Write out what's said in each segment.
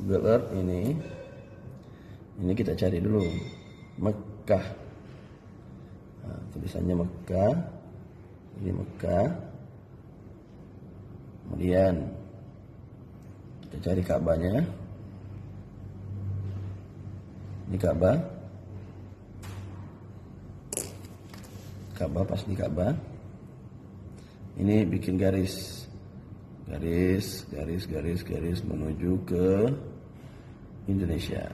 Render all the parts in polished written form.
Google Earth ini kita cari dulu Mekah. Nah, tulisannya Mekah, ini Mekah. Kemudian kita cari Ka'bahnya. Ini Ka'bah. Ka'bah, pas di Ka'bah. Ini bikin garis menuju ke Indonesia.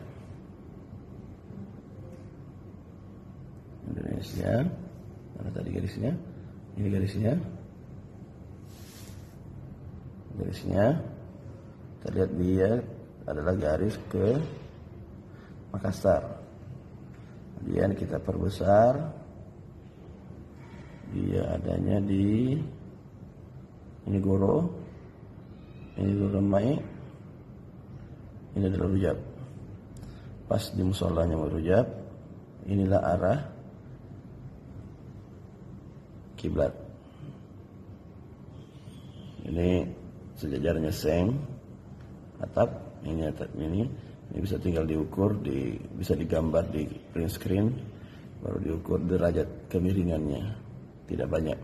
Mana tadi garisnya? Ini garisnya. Kita lihat dia adalah garis ke Makassar. Kemudian kita perbesar. Dia adanya di ini Goro, ini Duremai, ini adalah Rujab. Pas di musolanya Rujab, inilah arah kiblat. Ini sejajarnya seng, atap ini bisa tinggal diukur, bisa digambar di print screen, baru diukur derajat kemiringannya, tidak banyak.